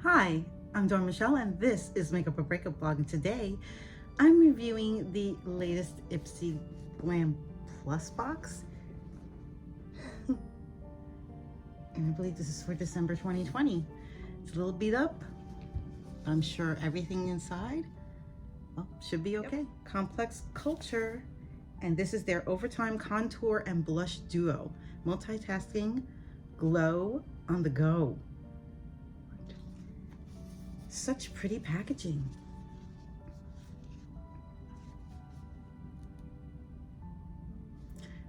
Hi, I'm Dawn Michelle and this is Makeup or Breakup Blog, and today I'm reviewing the latest Ipsy Glam Plus box. And I believe this is for December 2020. It's a little beat up, but I'm sure everything inside, well, should be okay. Yep. Complex Culture, and this is their Overtime Contour and Blush Duo. Multitasking Glow on the Go. Such pretty packaging.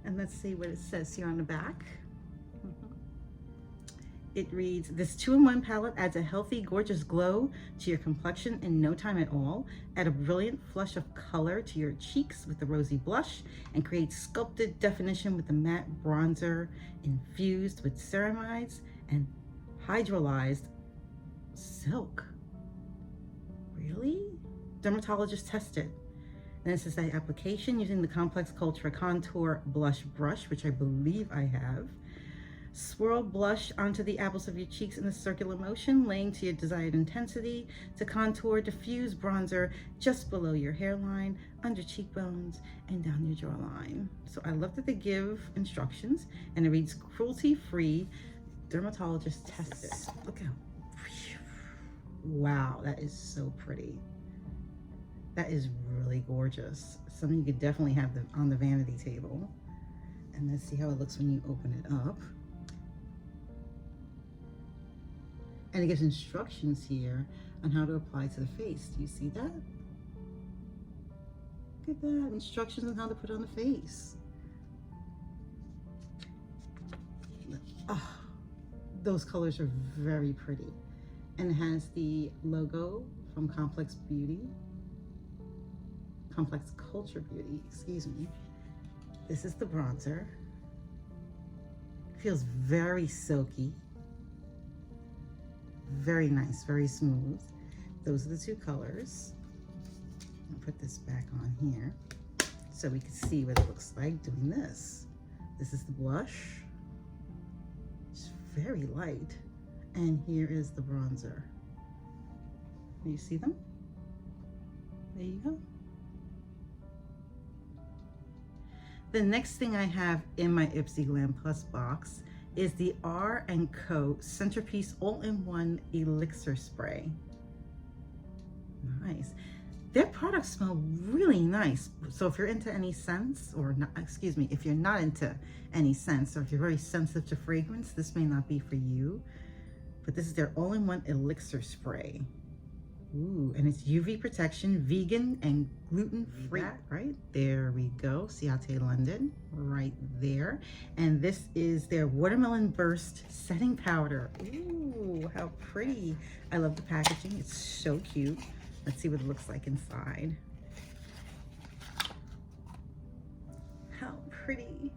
And let's see what it says here on the back. It reads, this 2-in-1 palette adds a healthy, gorgeous glow to your complexion in no time at all. Add a brilliant flush of color to your cheeks with the rosy blush and create sculpted definition with the matte bronzer infused with ceramides and hydrolyzed silk. Really? Dermatologist tested. And this is the application using the Complex Culture Contour Blush Brush, which I believe I have. Swirl blush onto the apples of your cheeks in a circular motion, laying to your desired intensity. To contour, diffuse bronzer just below your hairline, under cheekbones, and down your jawline. So I love that they give instructions, and it reads cruelty-free, dermatologist tested. Look how, wow, that is so pretty. That is really gorgeous. Something you could definitely have on the vanity table. And let's see how it looks when you open it up. And it gives instructions here on how to apply to the face. Do you see that? Look at that, instructions on how to put on the face. Oh, those colors are very pretty. And it has the logo from Complex Culture Beauty, excuse me. This is the bronzer. Feels very silky. Very nice, very smooth. Those are the two colors. I'll put this back on here so we can see what it looks like doing this. This is the blush. It's very light. And here is the bronzer. Do you see them? There you go. The next thing I have in my Ipsy Glam Plus box is the Co Centerpiece All-in-One Elixir Spray. Nice. Their products smell really nice. So if you're into any scents, or not, excuse me, if you're not into any scents, or if you're very sensitive to fragrance, this may not be for you. But this is their All-in-One Elixir Spray. Ooh, and it's UV protection, vegan and gluten-free, right? There we go, Ciate London, right there. And this is their Watermelon Burst Setting Powder. Ooh, how pretty. I love the packaging, it's so cute. Let's see what it looks like inside. How pretty.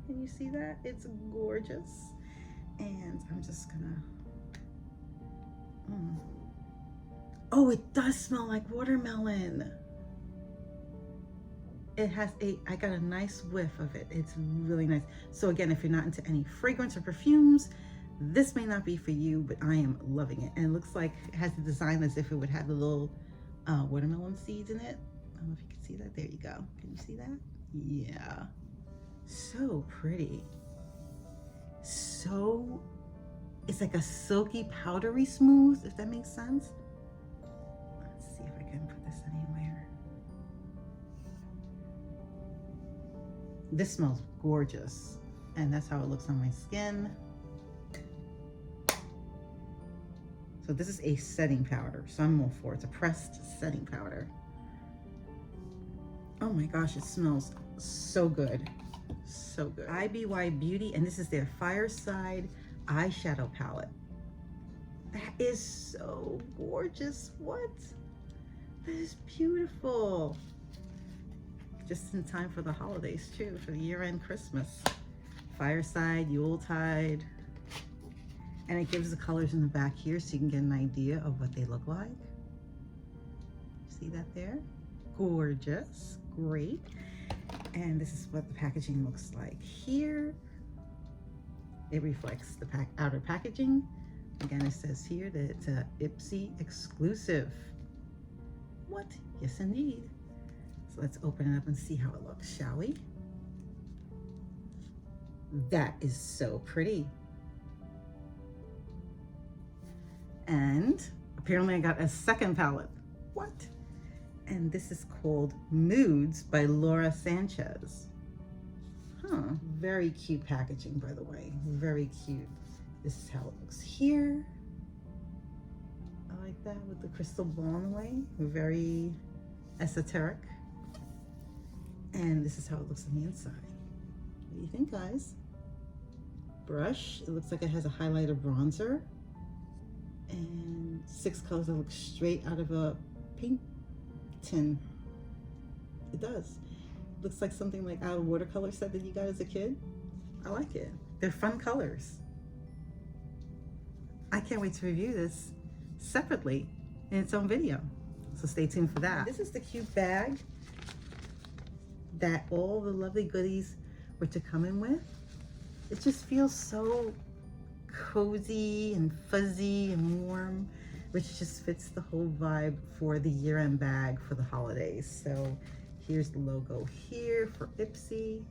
Can you see that? It's gorgeous. And I'm just gonna, oh, it does smell like watermelon. It has I got a nice whiff of it. It's really nice. So again, if you're not into any fragrance or perfumes, this may not be for you, but I am loving it. And it looks like it has the design as if it would have the little watermelon seeds in it. I don't know if you can see that. There you go. Can you see that? Yeah. So pretty. So, it's like a silky, powdery smooth, if that makes sense. Let's see if I can put this anywhere. This smells gorgeous, and that's how it looks on my skin. So this is a setting powder, so I'm all for it. It's a pressed setting powder. Oh my gosh, it smells so good. So good. Iby Beauty, and this is their Fireside eyeshadow palette. That is so gorgeous. What? That is beautiful. Just in time for the holidays too, for the year-end Christmas. Fireside, Yuletide. And it gives the colors in the back here so you can get an idea of what they look like. See that there? gorgeous, great. And this is what the packaging looks like here. It reflects the outer packaging. Again, it says here that it's a Ipsy exclusive. What? Yes, indeed. So let's open it up and see how it looks, shall we? That is so pretty. And apparently I got a second palette. What? And this is called Moods by Laura Sanchez. Huh, very cute packaging, by the way, very cute. This is how it looks here. I like that with the crystal ball in the way, very esoteric. And this is how it looks on the inside. What do you think, guys? Brush, it looks like it has a highlighter bronzer. And 6 colors that look straight out of a paint tin. It does. Looks like something like out of a watercolor set that you got as a kid. I like it. They're fun colors. I can't wait to review this separately in its own video. So stay tuned for that. This is the cute bag that all the lovely goodies were to come in with. It just feels so cozy and fuzzy and warm, which just fits the whole vibe for the year-end bag for the holidays. So here's the logo here for Ipsy.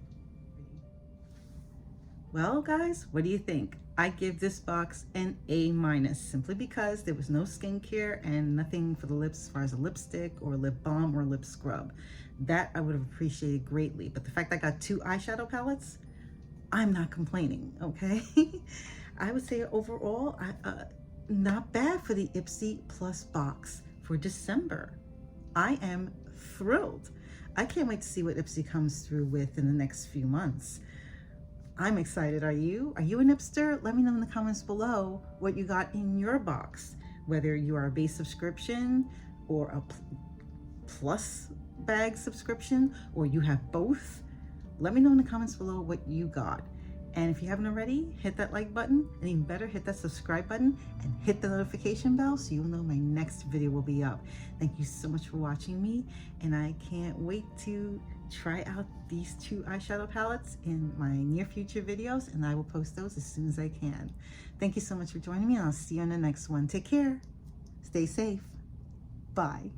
Well, guys, what do you think? I give this box an A-, simply because there was no skincare and nothing for the lips as far as a lipstick or lip balm or lip scrub. That I would have appreciated greatly. But the fact I got 2 eyeshadow palettes, I'm not complaining, okay? I would say overall, not bad for the Ipsy Plus box for December. I am thrilled. I can't wait to see what Ipsy comes through with in the next few months. I'm excited. Are you? Are you an Ipster? Let me know in the comments below what you got in your box, whether you are a base subscription or a plus bag subscription, or you have both. Let me know in the comments below what you got. And if you haven't already, hit that like button, and even better, hit that subscribe button and hit the notification bell so you'll know my next video will be up. Thank you so much for watching me, and I can't wait to try out these 2 eyeshadow palettes in my near future videos, and I will post those as soon as I can. Thank you so much for joining me, and I'll see you on the next one. Take care. Stay safe. Bye.